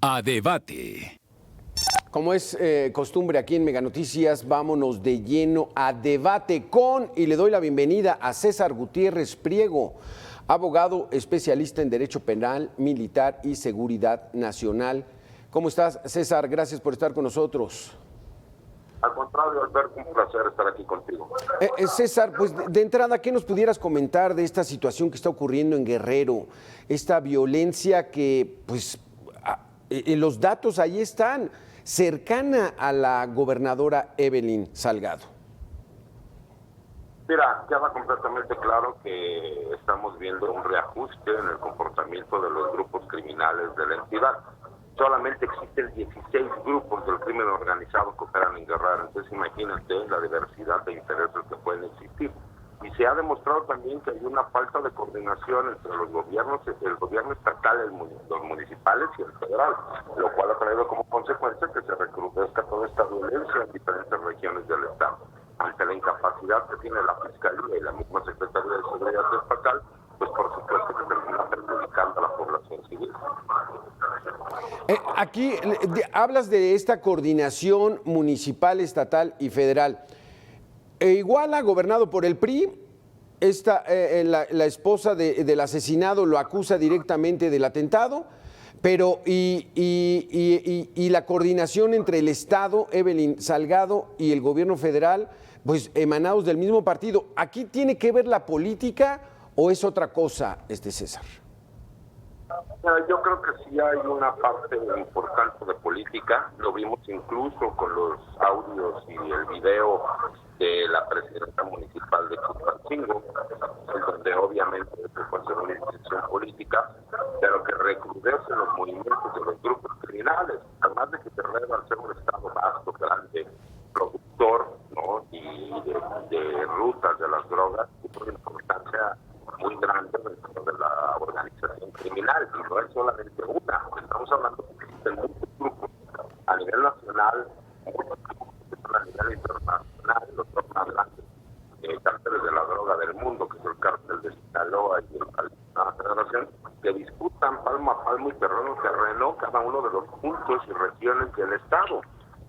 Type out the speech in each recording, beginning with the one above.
A debate. Como es costumbre aquí en Mega Noticias, vámonos de lleno a debate con, y le doy la bienvenida a César Gutiérrez Priego, abogado especialista en Derecho Penal, Militar y Seguridad Nacional. ¿Cómo estás, César? Gracias por estar con nosotros. Al contrario, Alberto, un placer estar aquí contigo. César, pues de entrada, ¿qué nos pudieras comentar de esta situación que está ocurriendo en Guerrero? Esta violencia que, pues, los datos ahí están, cercana a la gobernadora Evelyn Salgado. Mira, queda completamente claro que estamos viendo un reajuste en el comportamiento de los grupos criminales de la entidad. Solamente existen 16 grupos del crimen organizado que operan en Guerrero, entonces imagínate la diversidad de intereses que pueden existir. Y se ha demostrado también que hay una falta de coordinación entre los gobiernos, el gobierno estatal, los municipales y el federal, lo cual ha traído como consecuencia que se recrudezca toda esta violencia en diferentes regiones del estado. Ante la incapacidad que tiene la Fiscalía y la misma Secretaría de Seguridad Estatal, pues por supuesto que termina perjudicando a la población civil. Aquí hablas de esta coordinación municipal, estatal y federal. Iguala, gobernado por el PRI, la esposa del asesinado lo acusa directamente del atentado, pero y la coordinación entre el Estado, Evelyn Salgado, y el gobierno federal, pues emanados del mismo partido. ¿Aquí tiene que ver la política o es otra cosa, César? Yo creo que sí hay una parte importante de política, lo vimos incluso con los audios y el video de la presidenta municipal de Chilpancingo, en donde obviamente se puede ser una intención política, pero que recrudece los movimientos de los grupos criminales, además de que Guerrero, al ser un estado vasto, grande, productor, ¿no? y de rutas de las drogas, tiene una importancia muy grande dentro de la organización criminal, y no es solamente una, estamos hablando de que existen muchos grupos a nivel nacional, muchos grupos a nivel internacional, los dos más grandes cárteles de la droga del mundo, que es el cártel de Sinaloa y el cártel de la Federación, que disputan palmo a palmo y terreno a terreno cada uno de los puntos y regiones del estado,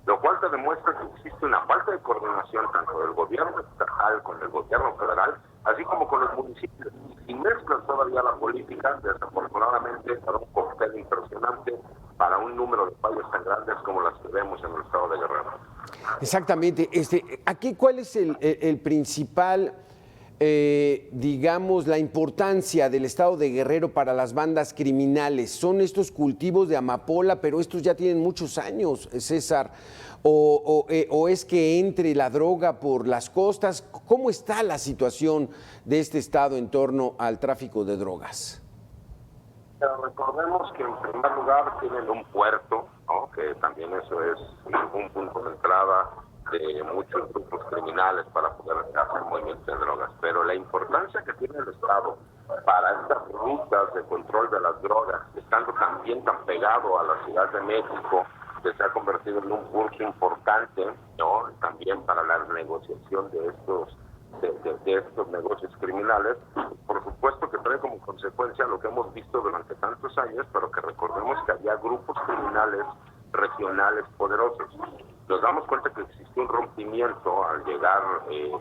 lo cual te demuestra que existe una falta de coordinación tanto del gobierno estatal con el gobierno federal, así como con los municipios. Y mezclan todavía la política, desafortunadamente, para un cóctel impresionante, para un número de fallas tan grandes como las que vemos en el estado de Guerrero. Exactamente. Aquí, ¿cuál es el principal, digamos, la importancia del estado de Guerrero para las bandas criminales? Son estos cultivos de amapola, pero estos ya tienen muchos años, César. ¿O es que entre la droga por las costas? ¿Cómo está la situación de este estado en torno al tráfico de drogas? Pero recordemos que en primer lugar tienen un puerto, ¿no? Que también eso es un punto de entrada de muchos grupos criminales para poder hacer movimientos de drogas. Pero la importancia que tiene el Estado para estas rutas de control de las drogas, estando también tan pegado a la Ciudad de México, que se ha convertido en un punto importante, ¿no? También para la negociación de estos negocios criminales, por supuesto que trae como consecuencia lo que hemos visto durante tantos años, pero que recordemos que había grupos criminales regionales poderosos. Nos damos cuenta que existió un rompimiento al llegar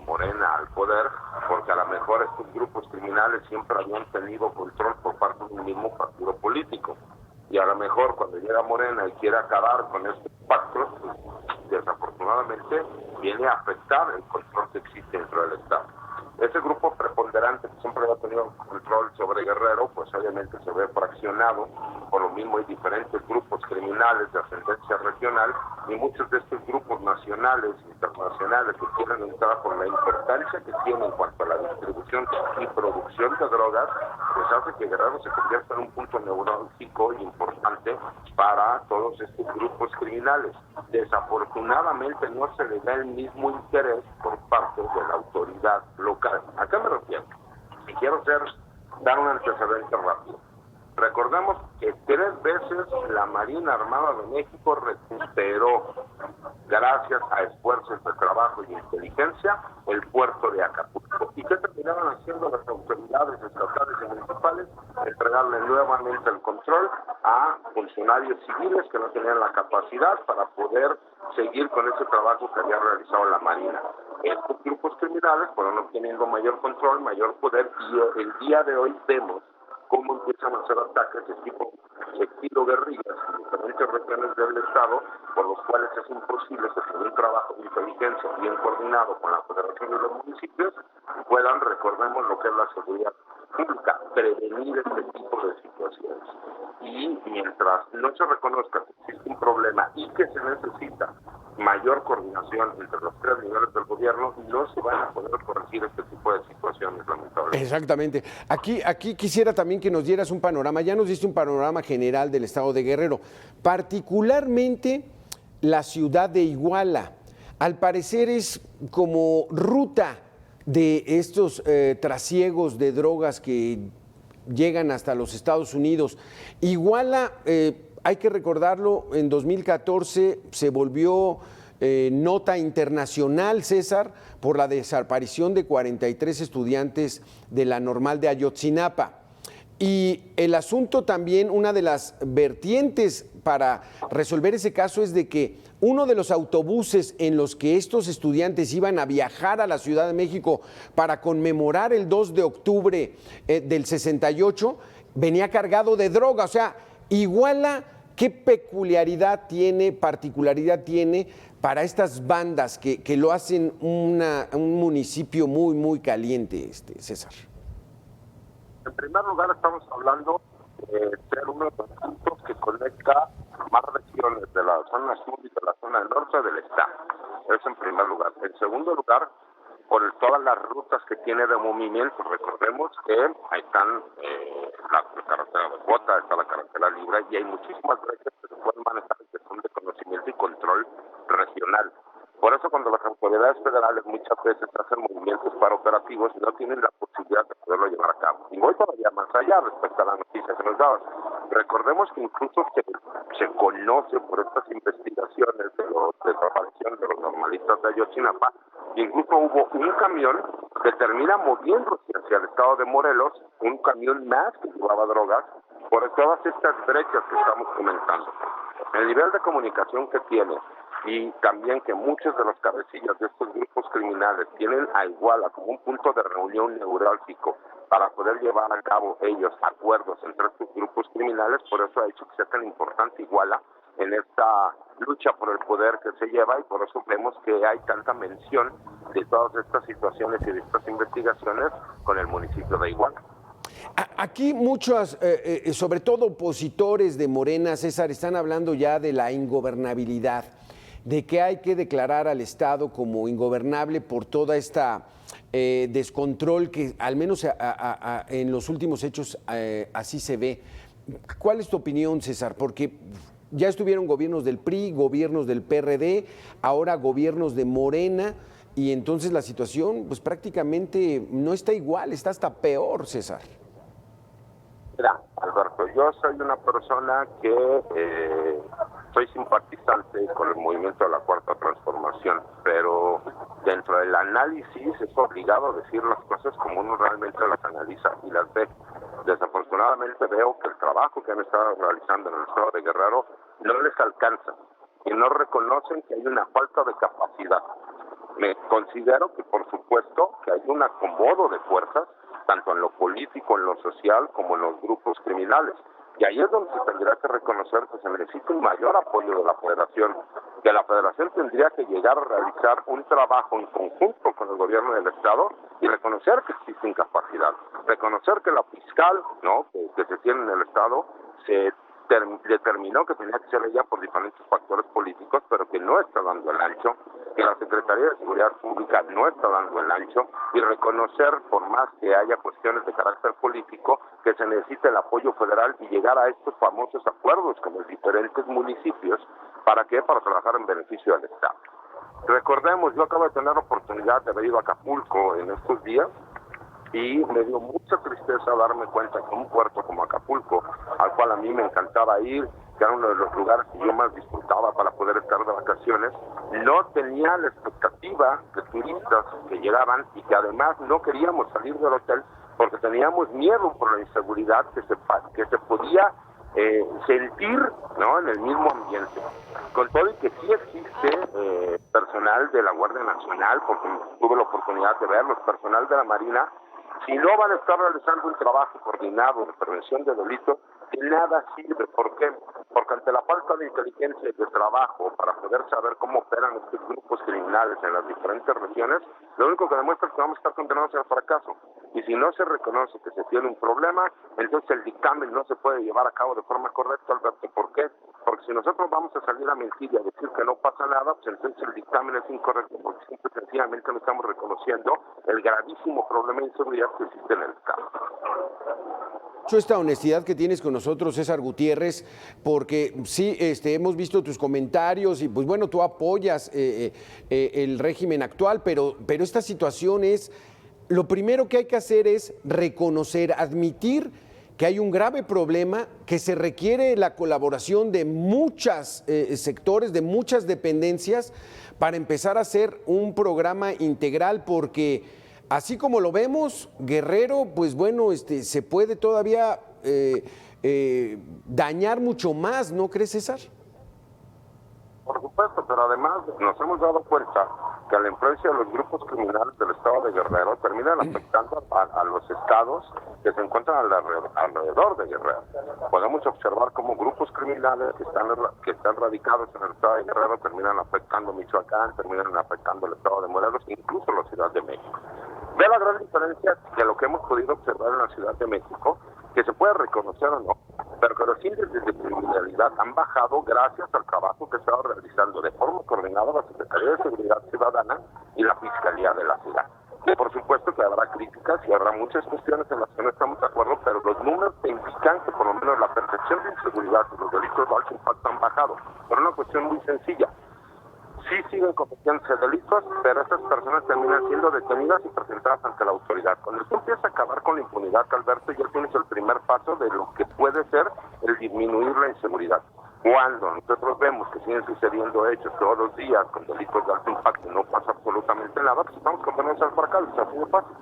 Morena al poder, porque a lo mejor estos grupos criminales siempre habían tenido control por parte de un mismo partido político. Y a lo mejor cuando llega Morena y quiere acabar con estos pactos, pues, desafortunadamente viene a afectar el control que existe dentro del Estado. Ese grupo preponderante que siempre ha tenido control sobre Guerrero, pues obviamente se ve fraccionado. Por lo mismo hay diferentes grupos criminales de ascendencia regional y muchos de estos grupos nacionales e internacionales que quieren entrar por la importancia que tiene en cuanto a la distribución y producción de drogas, pues hace que Guerrero se convierta en un punto neurálgico y importante para todos estos grupos criminales. Desafortunadamente no se le da el mismo interés por parte de la autoridad local. ¿A qué me refiero? Y quiero dar un antecedente rápido. Recordemos que 3 veces la Marina Armada de México recuperó gracias a esfuerzos de trabajo y inteligencia, el puerto de Acapulco. ¿Y qué terminaron haciendo las autoridades estatales y municipales? Entregarle nuevamente el control a funcionarios civiles que no tenían la capacidad para poder seguir con ese trabajo que había realizado la Marina. Estos grupos criminales fueron obteniendo mayor control, mayor poder, y el día de hoy vemos cómo empiezan a hacer ataques de tipo estilo guerrillas en diferentes regiones del Estado, por los cuales es imposible que con un trabajo de inteligencia bien coordinado con la Federación y los municipios puedan, recordemos lo que es la seguridad pública, prevenir este tipo de situaciones. Y mientras no se reconozca que existe un problema y que se necesita mayor coordinación entre los tres niveles del gobierno, no se van a poder corregir este tipo de situaciones, lamentablemente. Exactamente. Aquí quisiera también que nos dieras un panorama, ya nos diste un panorama general del estado de Guerrero, particularmente la ciudad de Iguala. Al parecer es como ruta de estos trasiegos de drogas que llegan hasta los Estados Unidos. Iguala, hay que recordarlo, en 2014 se volvió nota internacional, César, por la desaparición de 43 estudiantes de la Normal de Ayotzinapa. Y el asunto también, una de las vertientes para resolver ese caso es de que uno de los autobuses en los que estos estudiantes iban a viajar a la Ciudad de México para conmemorar el 2 de octubre del 68 venía cargado de droga. O sea, Iguala, ¿qué peculiaridad tiene, particularidad tiene para estas bandas que lo hacen un municipio muy, muy caliente, César? En primer lugar, estamos hablando de ser uno de los puntos que conecta más regiones de la zona sur y de la zona norte del estado. Eso en primer lugar. En segundo lugar, por todas las rutas que tiene de movimiento. Recordemos que ahí están la carretera de Bota, está la carretera libre, y hay muchísimas brechas que se pueden manejar que son de conocimiento y control regional. Por eso cuando las autoridades federales muchas veces hacen movimientos para operativos no tienen la posibilidad de poderlo llevar a cabo. Y voy todavía más allá respecto a la noticia que nos dabas. Recordemos que incluso se conoce por estas investigaciones de la desaparición de los normalistas de Ayotzinapa, incluso hubo un camión que termina moviéndose hacia el estado de Morelos, un camión más que llevaba drogas, por todas estas brechas que estamos comentando. El nivel de comunicación que tiene y también que muchos de los cabecillas de estos grupos criminales tienen a Iguala como un punto de reunión neurálgico para poder llevar a cabo ellos acuerdos entre estos grupos criminales, por eso ha hecho que sea tan importante Iguala en esta lucha por el poder que se lleva, y por eso vemos que hay tanta mención de todas estas situaciones y de estas investigaciones con el municipio de Iguala. Aquí muchos, sobre todo opositores de Morena, César, están hablando ya de la ingobernabilidad, de que hay que declarar al Estado como ingobernable por toda esta descontrol que al menos en los últimos hechos así se ve. ¿Cuál es tu opinión, César? Porque ya estuvieron gobiernos del PRI, gobiernos del PRD, ahora gobiernos de Morena, y entonces la situación pues prácticamente no está igual, está hasta peor, César. Mira, Alberto, yo soy una persona que soy simpatizante con el movimiento de la Cuarta Transformación, pero dentro del análisis es obligado a decir las cosas como uno realmente las analiza y las ve. Desafortunadamente veo que el trabajo que han estado realizando en el estado de Guerrero no les alcanza y no reconocen que hay una falta de capacidad. Me considero que por supuesto que hay un acomodo de fuerzas, tanto en lo político, en lo social, como en los grupos criminales. Y ahí es donde se tendría que reconocer que se necesita un mayor apoyo de la Federación, que la Federación tendría que llegar a realizar un trabajo en conjunto con el gobierno del Estado y reconocer que existe incapacidad, reconocer que la fiscal, ¿no?, que se tiene en el Estado se determinó que tenía que ser ella por diferentes factores políticos, pero que no está dando el ancho, que la Secretaría de Seguridad Pública no está dando el ancho, y reconocer, por más que haya cuestiones de carácter político, que se necesita el apoyo federal y llegar a estos famosos acuerdos con los diferentes municipios. ¿Para qué? Para trabajar en beneficio del Estado. Recordemos, yo acabo de tener la oportunidad de haber ido a Acapulco en estos días, y me dio mucha tristeza darme cuenta que un puerto como Acapulco, al cual a mí me encantaba ir que era uno de los lugares que yo más disfrutaba para poder estar de vacaciones, no tenía la expectativa de turistas que llegaban y que además no queríamos salir del hotel porque teníamos miedo por la inseguridad que se podía sentir, ¿no?, en el mismo ambiente. Con todo y que sí existe personal de la Guardia Nacional, porque tuve la oportunidad de verlos, personal de la Marina, si no van a estar realizando un trabajo coordinado de prevención de delitos, de nada sirve. ¿Por qué? Porque ante la falta de inteligencia y de trabajo para poder saber cómo operan estos grupos criminales en las diferentes regiones, lo único que demuestra es que vamos a estar condenados al fracaso. Y si no se reconoce que se tiene un problema, entonces el dictamen no se puede llevar a cabo de forma correcta, Alberto. ¿Por qué? Porque si nosotros vamos a salir a mentir y a decir que no pasa nada, pues entonces el dictamen es incorrecto, porque simple y sencillamente no estamos reconociendo el gravísimo problema de inseguridad que existe en el Estado. Esta honestidad que tienes con nosotros, César Gutiérrez, porque sí, hemos visto tus comentarios y pues bueno, tú apoyas el régimen actual, pero esta situación es, lo primero que hay que hacer es reconocer, admitir que hay un grave problema, que se requiere la colaboración de muchos sectores, de muchas dependencias, para empezar a hacer un programa integral, porque así como lo vemos, Guerrero, pues bueno, se puede todavía dañar mucho más, ¿no crees, César? Por supuesto, pero además nos hemos dado cuenta que la influencia de los grupos criminales del estado de Guerrero terminan afectando a los estados que se encuentran alrededor de Guerrero. Podemos observar cómo grupos criminales que están radicados en el estado de Guerrero terminan afectando Michoacán, terminan afectando el estado de Morelos, incluso la Ciudad de México. Ve la gran diferencia de lo que hemos podido observar en la Ciudad de México, que se puede reconocer o no, pero que los índices de criminalidad han bajado gracias al trabajo que se ha realizando de forma coordinada la Secretaría de Seguridad Ciudadana y la Fiscalía de la ciudad. Y por supuesto que habrá críticas y habrá muchas cuestiones en las que no estamos de acuerdo, pero los números te indican que por lo menos la percepción de inseguridad y los delitos de alto impacto han bajado. Por una cuestión muy sencilla. Sí siguen cometiéndose delitos, pero estas personas terminan siendo detenidas y presentadas ante la autoridad. Cuando tú empiezas a acabar con la impunidad, Alberto, ya tienes el primer paso de lo que puede ser el disminuir la inseguridad. Cuando nosotros vemos que siguen sucediendo hechos todos los días con delitos de alto impacto y no pasa absolutamente nada, pues estamos condenados al fracaso, es así de fácil.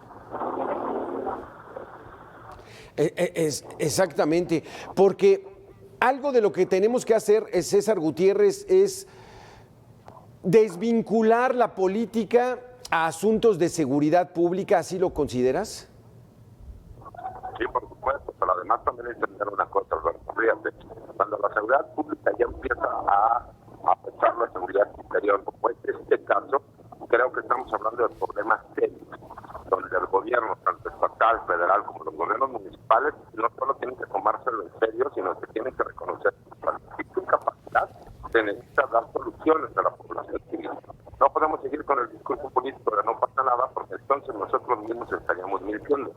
Exactamente, porque algo de lo que tenemos que hacer, César Gutiérrez, es desvincular la política a asuntos de seguridad pública, ¿así lo consideras? Sí, por supuesto, pero además también entender una cosa, fíjate, cuando la seguridad pública ya empieza a afectar la seguridad interior, como es este caso, creo que estamos hablando de problemas técnicos, donde el gobierno, tanto estatal, federal, como los gobiernos municipales, no solo tienen que tomárselo en serio, sino que tienen que reconocer su capacidad se necesita dar soluciones a la población civil. No podemos seguir con el discurso político de no pasa nada, porque entonces nosotros mismos estaríamos mintiendo.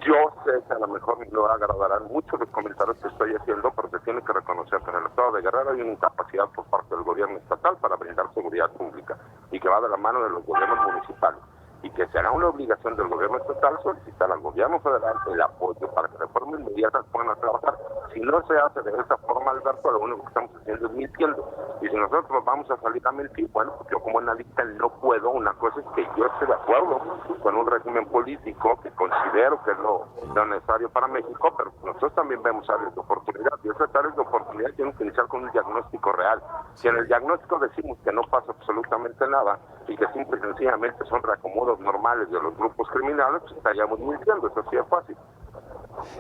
Yo sé que a lo mejor no agradarán mucho los comentarios que estoy haciendo, porque tiene que reconocer que en el estado de Guerrero hay una incapacidad por parte del gobierno estatal para brindar seguridad pública, y que va de la mano de los gobiernos municipales, y que será una obligación del gobierno estatal solicitar al gobierno federal el apoyo para que de forma inmediata puedan trabajar. Si no se hace de esa forma, Alberto, lo único que estamos haciendo es mintiendo. Y si nosotros vamos a salir a mentir, bueno, yo como analista no puedo. Una cosa es que yo esté de acuerdo con un régimen político que considero que es lo necesario para México, pero nosotros también vemos áreas de oportunidad, y esas áreas de oportunidad tienen que iniciar con un diagnóstico real. Si en el diagnóstico decimos que no pasa absolutamente nada y que simple y sencillamente son reacomodos normales de los grupos criminales, pues estaríamos mintiendo, eso sí es fácil.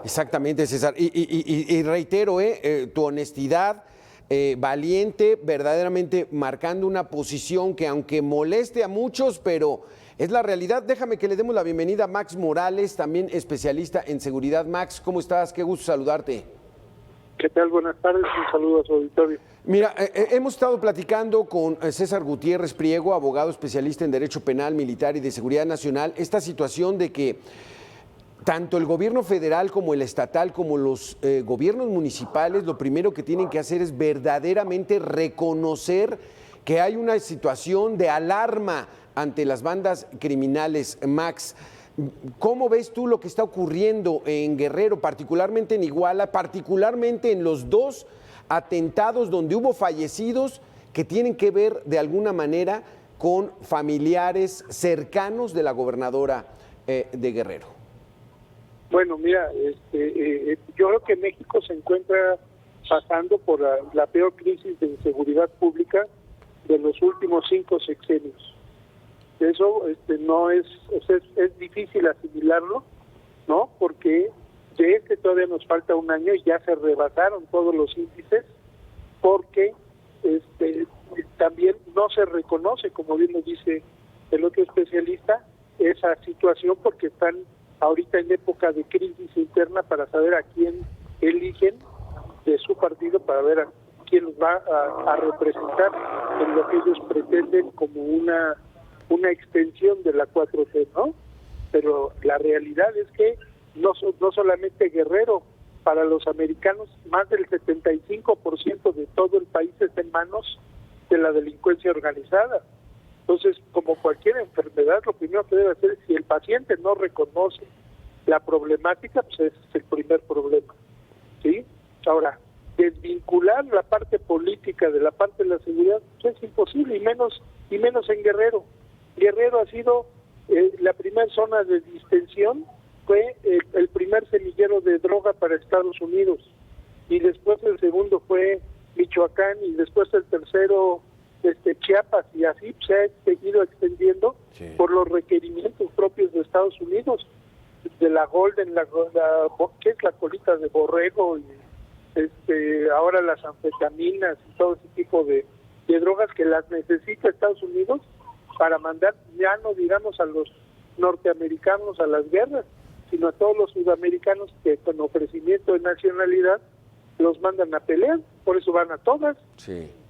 Exactamente, César. Y reitero, tu honestidad, valiente, verdaderamente marcando una posición que aunque moleste a muchos, pero es la realidad. Déjame que le demos la bienvenida a Max Morales, también especialista en seguridad. Max, ¿cómo estás? Qué gusto saludarte. ¿Qué tal? Buenas tardes, un saludo a su auditorio. Mira, hemos estado platicando con César Gutiérrez Priego, abogado especialista en Derecho Penal, Militar y de Seguridad Nacional, esta situación de que tanto el gobierno federal como el estatal, como los gobiernos municipales, lo primero que tienen que hacer es verdaderamente reconocer que hay una situación de alarma ante las bandas criminales. Max, ¿cómo ves tú lo que está ocurriendo en Guerrero, particularmente en Iguala, particularmente en los dos atentados donde hubo fallecidos que tienen que ver de alguna manera con familiares cercanos de la gobernadora de Guerrero? Bueno, mira, yo creo que México se encuentra pasando por la peor crisis de inseguridad pública de los últimos 5 sexenios. Eso no es, es difícil asimilarlo, ¿no? Porque de todavía nos falta un año y ya se rebasaron todos los índices, porque también no se reconoce, como bien nos dice el otro especialista, esa situación, porque están ahorita en época de crisis interna para saber a quién eligen de su partido, para ver a quién los va a representar en lo que ellos pretenden como una extensión de la 4T, ¿no? Pero la realidad es que no solamente Guerrero, para los americanos más del 75% de todo el país está en manos de la delincuencia organizada. Entonces, como cualquier enfermedad, lo primero que debe hacer es, si el paciente no reconoce la problemática, pues ese es el primer problema, ¿sí? Ahora, desvincular la parte política de la parte de la seguridad, pues es imposible, y menos en Guerrero. Guerrero ha sido la primera zona de distensión, fue el primer semillero de droga para Estados Unidos, y después el segundo fue Michoacán, y después el tercero Chiapas, y así se ha seguido extendiendo por los requerimientos propios de Estados Unidos, de la Golden, que es la colita de borrego, y ahora las anfetaminas y todo ese tipo de drogas que las necesita Estados Unidos para mandar, ya no digamos a los norteamericanos a las guerras, sino a todos los sudamericanos que con ofrecimiento de nacionalidad los mandan a pelear. Por eso van a todas,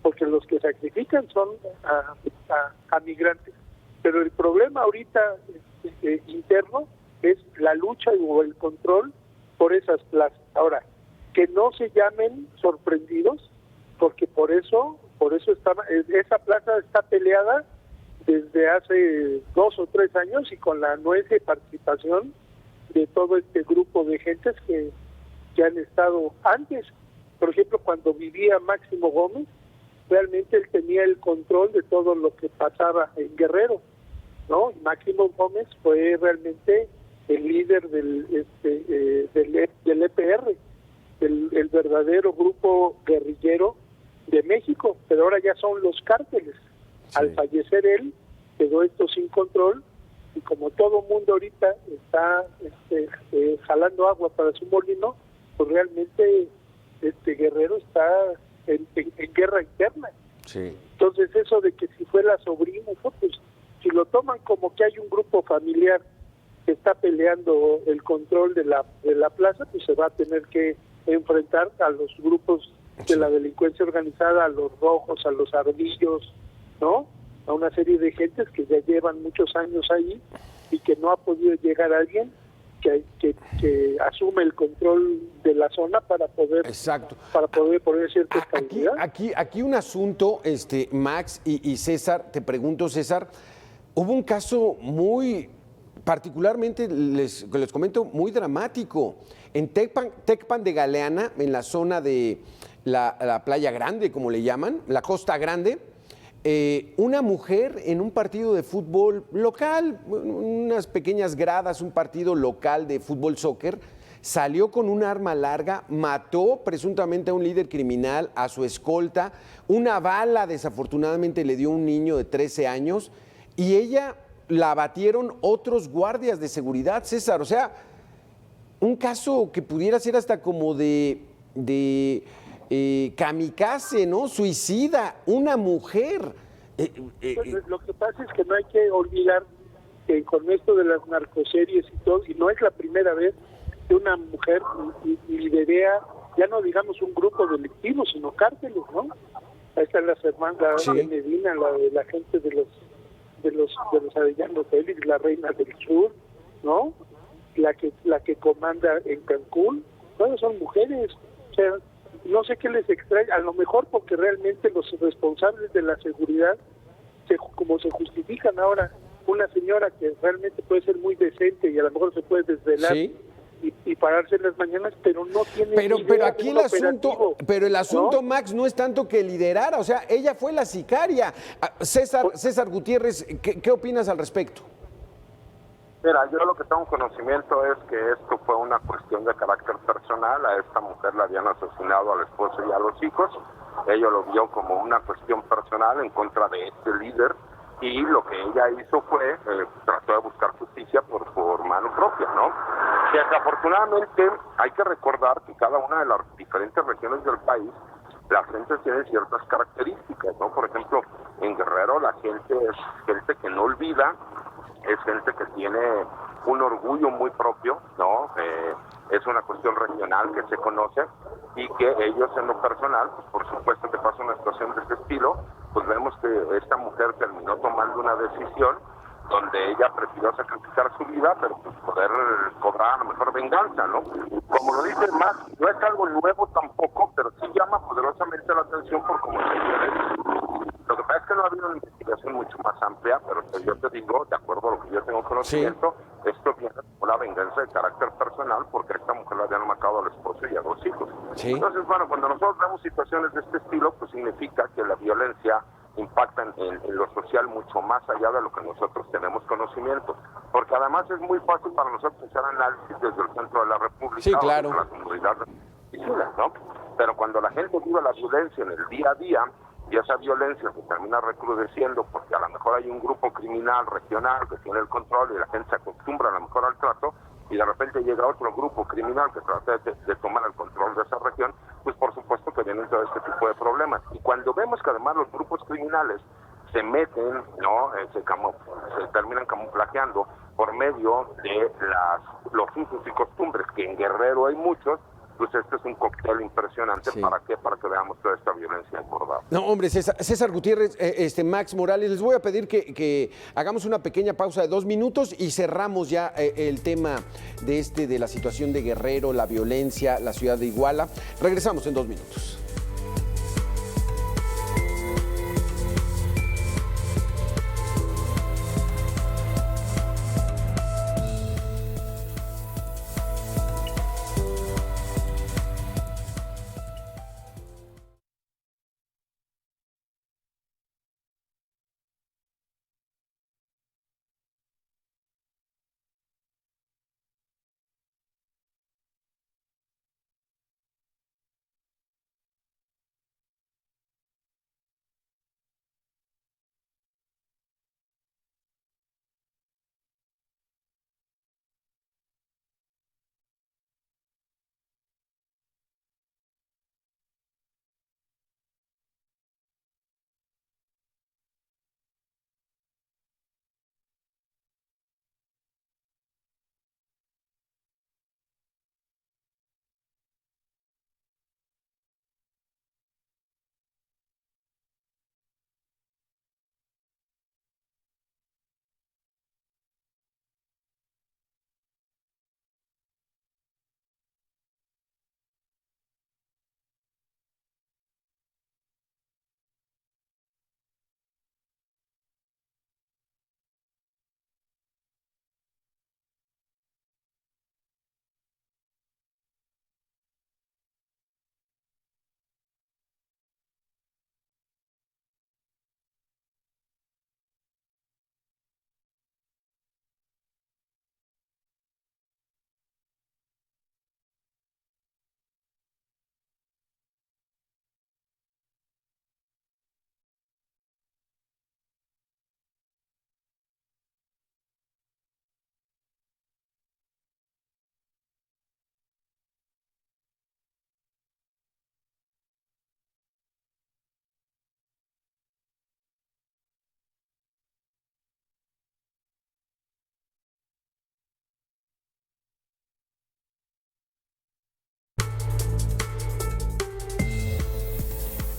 porque los que sacrifican son a migrantes. Pero el problema ahorita interno es la lucha o el control por esas plazas. Ahora, que no se llamen sorprendidos, porque por eso esa plaza está peleada desde hace 2 o 3 años, y con la anuente participación de todo este grupo de gentes que han estado antes. Por ejemplo, cuando vivía Máximo Gómez, realmente él tenía el control de todo lo que pasaba en Guerrero, ¿no? Máximo Gómez fue realmente el líder del EPR, el verdadero grupo guerrillero de México, pero ahora ya son los cárteles. Al fallecer él, quedó esto sin control, y como todo mundo ahorita está jalando agua para su molino, pues realmente Guerrero está en guerra interna. Entonces eso de que si fue la sobrina, pues si lo toman como que hay un grupo familiar que está peleando el control de la plaza, pues se va a tener que enfrentar a los grupos de la delincuencia organizada, a los rojos, a los ardillos, ¿no? A una serie de gentes que ya llevan muchos años ahí y que no ha podido llegar alguien que asume el control de la zona para poder poner cierta estabilidad. Aquí un asunto, Max y César, te pregunto, César, hubo un caso muy particularmente, les comento, muy dramático. En Tecpan de Galeana, en la zona de la Playa Grande, como le llaman, la Costa Grande, una mujer en un partido de fútbol local, unas pequeñas gradas, un partido local de fútbol soccer, salió con un arma larga, mató presuntamente a un líder criminal, a su escolta, una bala desafortunadamente le dio a un niño de 13 años, y ella la abatieron otros guardias de seguridad, César. O sea, un caso que pudiera ser hasta como de kamikaze, ¿no? Suicida, una mujer. Lo que pasa es que no hay que olvidar que con esto de las narcoseries y todo, y no es la primera vez que una mujer lidera, ya no digamos un grupo delictivo, sino cárteles, ¿no? Ahí están las hermanas de Medina, la gente de los Arellano Félix, la reina del sur, ¿no? La que comanda en Cancún, todas son mujeres. O sea, no sé qué les extrae, a lo mejor porque realmente los responsables de la seguridad, como se justifican ahora, una señora que realmente puede ser muy decente y a lo mejor se puede desvelar y pararse en las mañanas, pero no tiene Pero idea aquí de el un asunto, operativo, pero el asunto, ¿no? Max, no es tanto que liderara, o sea, ella fue la sicaria. César Gutiérrez, ¿qué opinas al respecto? Mira, yo lo que tengo conocimiento es que esto fue una cuestión de carácter personal. A esta mujer la habían asesinado al esposo y a los hijos. Ella lo vio como una cuestión personal en contra de este líder, y lo que ella hizo fue trató de buscar justicia por mano propia, ¿no? Desafortunadamente hay que recordar que cada una de las diferentes regiones del país, la gente tiene ciertas características, ¿no? Por ejemplo, en Guerrero la gente es gente que no olvida, es gente que tiene un orgullo muy propio, ¿no? Es una cuestión regional que se conoce, y que ellos en lo personal, pues por supuesto que pasa una situación de este estilo, pues vemos que esta mujer terminó tomando una decisión donde ella prefirió sacrificar su vida, pero pues poder cobrar a lo mejor venganza, ¿no? Como lo dice Max, no es algo nuevo tampoco, pero sí llama poderosamente la atención por cómo se viene. Lo que pasa es que no ha habido una investigación mucho más amplia, pero yo te digo, de acuerdo a lo que yo tengo conocimiento, sí, esto viene como una venganza de carácter personal, porque a esta mujer le habían matado al esposo y a 2 hijos. Sí. Entonces, bueno, cuando nosotros vemos situaciones de este estilo, pues significa que la violencia impacta en lo social mucho más allá de lo que nosotros tenemos conocimiento, porque además es muy fácil para nosotros hacer análisis desde el centro de la República, sí, claro, o desde la comunidad, ¿no? Pero cuando la gente vive la violencia en el día a día, y esa violencia se termina recrudeciendo porque a lo mejor hay un grupo criminal regional que tiene el control y la gente se acostumbra a lo mejor al trato, y de repente llega otro grupo criminal que trata de tomar el control de esa región, pues por supuesto que vienen todo este tipo de problemas. Y cuando vemos que además los grupos criminales se meten, ¿no? Se terminan camuflajeando por medio de los usos y costumbres, que en Guerrero hay muchos, pues este es un cóctel impresionante. Sí. ¿Para qué? Para que veamos toda esta violencia engordada. No, hombre, César Gutiérrez, Max Morales, les voy a pedir que hagamos una pequeña pausa de 2 minutos y cerramos ya el tema de la situación de Guerrero, la violencia, la ciudad de Iguala. Regresamos en 2 minutos.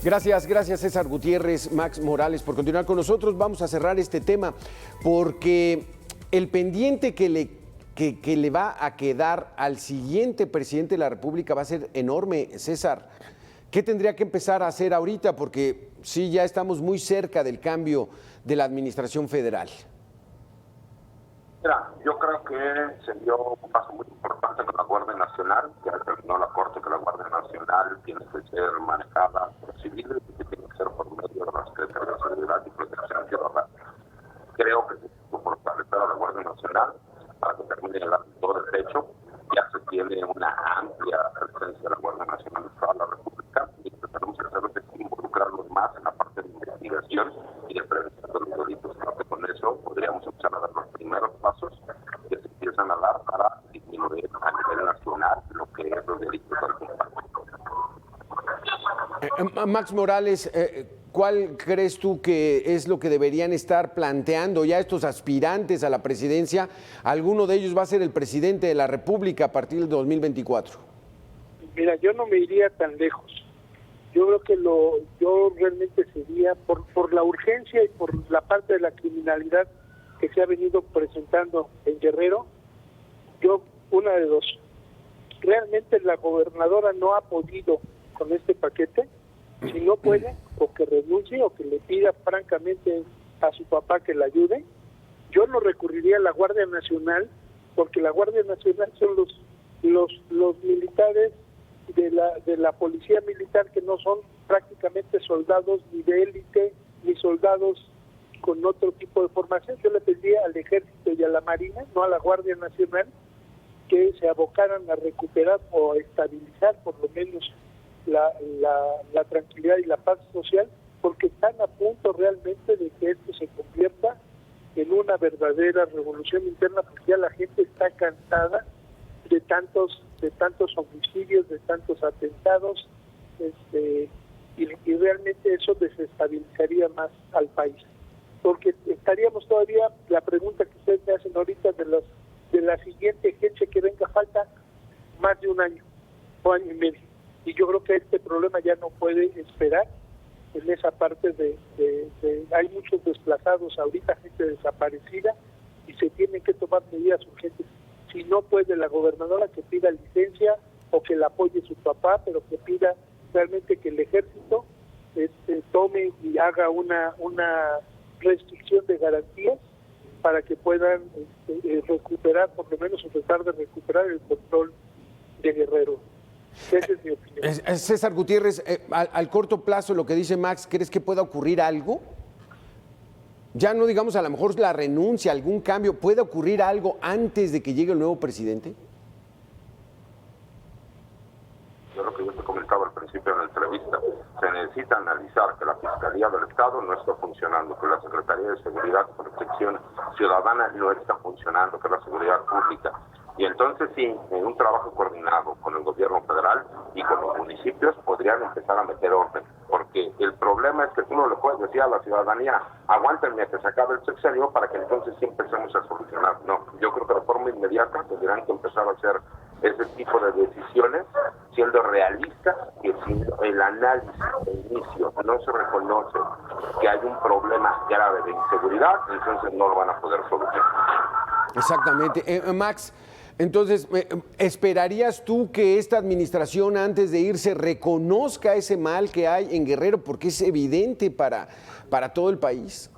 Gracias César Gutiérrez, Max Morales, por continuar con nosotros. Vamos a cerrar este tema porque el pendiente que le va a quedar al siguiente presidente de la República va a ser enorme, César. ¿Qué tendría que empezar a hacer ahorita? Porque sí, ya estamos muy cerca del cambio de la administración federal. Mira, yo creo que se dio un paso muy importante con la Guardia Nacional, que determinó la Corte que la Guardia Nacional tiene que ser manejada por civiles y que tiene que ser por medio de la Secretaría de Seguridad y Protección Ciudadana. Creo que se pudo fortalecer a la Guardia Nacional para que termine el todo derecho. Ya se tiene una amplia presencia de la Guardia Nacional en toda la República y lo que tenemos que hacer es involucrarlos más en la parte de investigación y de prevención de los delitos. Creo que con eso podríamos empezar a dar los primeros pasos que se empiezan a dar para disminuir a nivel nacional lo que es los delitos al combate. Max Morales, ¿cuál crees tú que es lo que deberían estar planteando ya estos aspirantes a la presidencia? Alguno de ellos va a ser el presidente de la República a partir del 2024. Mira, yo no me iría tan lejos. Yo creo que yo realmente sería, por la urgencia y por la parte de la criminalidad que se ha venido presentando en Guerrero, yo, una de dos. Realmente la gobernadora no ha podido con este paquete. Si no puede, o que renuncie o que le pida francamente a su papá que la ayude. Yo no recurriría a la Guardia Nacional, porque la Guardia Nacional son los militares de la policía militar, que no son prácticamente soldados ni de élite ni soldados con otro tipo de formación. Yo le pediría al Ejército y a la Marina, no a la Guardia Nacional, que se abocaran a recuperar o a estabilizar por lo menos la tranquilidad y la paz social, porque están a punto realmente de que esto se convierta en una verdadera revolución interna, porque ya la gente está cansada de tantos homicidios, de tantos atentados, y realmente eso desestabilizaría más al país, porque estaríamos todavía, la pregunta que ustedes me hacen ahorita de la siguiente gente que venga, falta más de un año o año y medio. Y yo creo que este problema ya no puede esperar en esa parte hay muchos desplazados ahorita, gente desaparecida, y se tienen que tomar medidas urgentes. Si no puede la gobernadora, que pida licencia o que la apoye su papá, pero que pida realmente que el ejército tome y haga una restricción de garantías para que puedan recuperar, por lo menos, o tratar de recuperar el control de Guerrero. Esa es mi opinión. César Gutiérrez, al corto plazo, lo que dice Max, ¿crees que pueda ocurrir algo? Ya no digamos a lo mejor la renuncia, algún cambio, ¿puede ocurrir algo antes de que llegue el nuevo presidente? Yo lo que yo te comentaba al principio en la entrevista, se necesita analizar que la Fiscalía del Estado no está funcionando, que la Secretaría de Seguridad y Protección Ciudadana no está funcionando, que la seguridad pública. Y entonces sí, en un trabajo coordinado con el gobierno federal y con los municipios podrían empezar a meter orden, porque el problema es que tú no le puedes decir a la ciudadanía, aguántenme a que se acabe el sexenio para que entonces sí empecemos a solucionar. No, yo creo que de forma inmediata tendrán que empezar a hacer ese tipo de decisiones, siendo realistas, que si el análisis de inicio no se reconoce que hay un problema grave de inseguridad, entonces no lo van a poder solucionar. Exactamente. Max, entonces, ¿esperarías tú que esta administración antes de irse reconozca ese mal que hay en Guerrero? Porque es evidente para todo el país.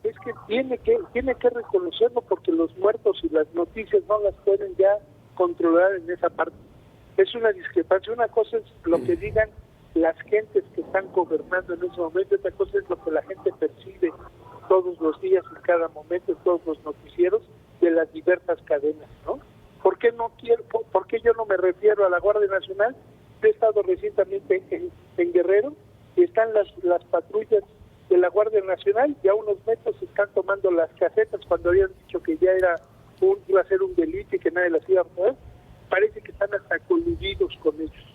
Es que tiene que reconocerlo, porque los muertos y las noticias no las pueden ya controlar en esa parte. Es una discrepancia. Una cosa es lo que digan las gentes que están gobernando en ese momento, otra cosa es lo que la gente percibe todos los días, en cada momento, en todos los noticieros de las diversas cadenas, ¿no? ¿Por qué yo no me refiero a la Guardia Nacional? He estado recientemente en Guerrero y están las patrullas de la Guardia Nacional, y a unos metros se están tomando las casetas cuando habían dicho que ya iba a ser un delito y que nadie las iba a poder. Parece que están hasta coludidos con ellos,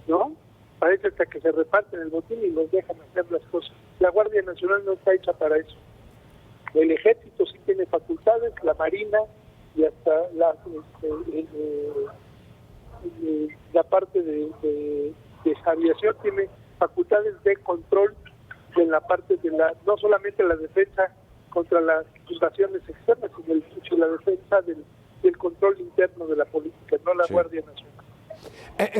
¿no? Parece hasta que se reparten el botín y los dejan hacer las cosas. La Guardia Nacional no está hecha para eso. El Ejército sí tiene facultades, la Marina y hasta la parte de aviación tiene facultades de control de la parte de no solamente la defensa contra las invasiones externas, sino la defensa del control interno de la política, no la Guardia Nacional.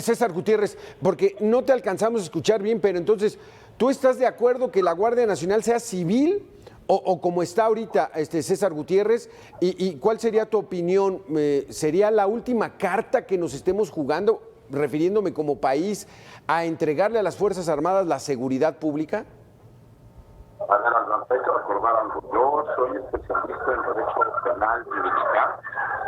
César Gutiérrez, porque no te alcanzamos a escuchar bien, pero entonces, ¿tú estás de acuerdo que la Guardia Nacional sea civil o como está ahorita César Gutiérrez, y cuál sería tu opinión? ¿Sería la última carta que nos estemos jugando, refiriéndome como país, a entregarle a las Fuerzas Armadas la seguridad pública? A ver, hay que recordar algo. Yo soy especialista en derecho penal y militar,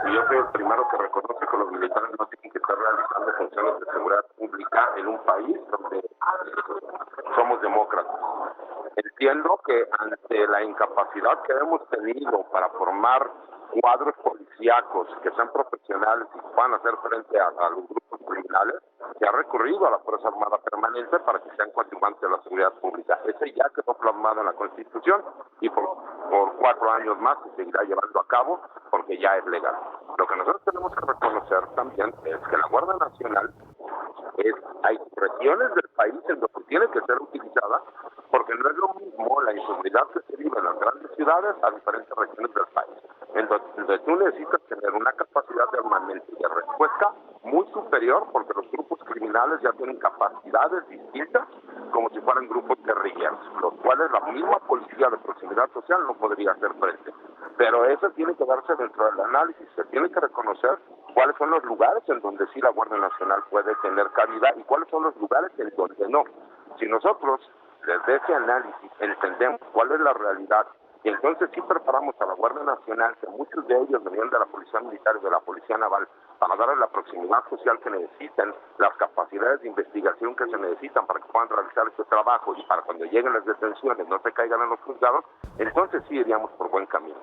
y yo soy el primero que reconoce que los militares no tienen que estar realizando funciones de seguridad pública en un país donde somos demócratas. Entiendo que ante la incapacidad que hemos tenido para formar cuadros policíacos que sean profesionales y puedan hacer frente a los grupos criminales, se ha recurrido a la Fuerza Armada Permanente para que sean coadyuvantes de la seguridad pública. Ese ya quedó plasmado en la Constitución y por 4 años más se seguirá llevando a cabo porque ya es legal. Lo que nosotros tenemos que reconocer también es que la Guardia Nacional hay regiones del país en donde tiene que ser utilizada, porque no es lo mismo la inseguridad que se vive en las grandes ciudades a diferentes regiones del país, en donde tú necesitas tener una capacidad de armamento y de respuesta muy superior, porque los grupos criminales ya tienen capacidades distintas, como si fueran grupos guerrilleros, los cuales la misma policía de proximidad social no podría hacer frente. Pero eso tiene que darse dentro del análisis, se tiene que reconocer cuáles son los lugares en donde sí la Guardia Nacional puede tener cabida y cuáles son los lugares en donde no. Si nosotros desde ese análisis entendemos cuál es la realidad y entonces sí preparamos a la Guardia Nacional, que muchos de ellos venían de la Policía Militar y de la Policía Naval, para darles la proximidad social que necesitan, las capacidades de investigación que se necesitan para que puedan realizar este trabajo y para cuando lleguen las detenciones no se caigan en los juzgados, entonces sí iríamos por buen camino.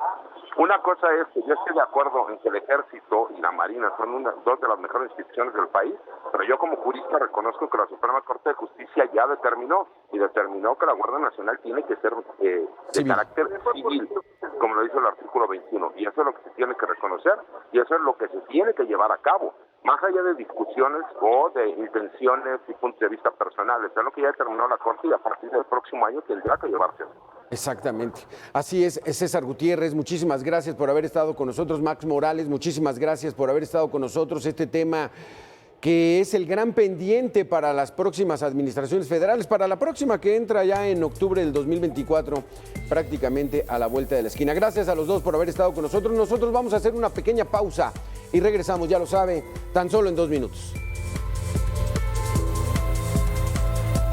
Una cosa es que yo estoy de acuerdo en que el Ejército y la Marina son dos de las mejores instituciones del país, pero yo como jurista reconozco que la Suprema Corte de Justicia ya determinó que la Guardia Nacional tiene que ser de carácter civil, como lo dice el artículo 21, y eso es lo que se tiene que reconocer y eso es lo que se tiene que llevar a cabo, más allá de discusiones o de intenciones y puntos de vista personales. Es lo que ya determinó la Corte y a partir del próximo año tendrá que llevarse. Exactamente. Así es, César Gutiérrez, muchísimas gracias por haber estado con nosotros. Max Morales, muchísimas gracias por haber estado con nosotros. Este tema que es el gran pendiente para las próximas administraciones federales, para la próxima que entra ya en octubre del 2024, prácticamente a la vuelta de la esquina. Gracias a los dos por haber estado con nosotros. Nosotros vamos a hacer una pequeña pausa y regresamos, ya lo sabe, tan solo en 2 minutos.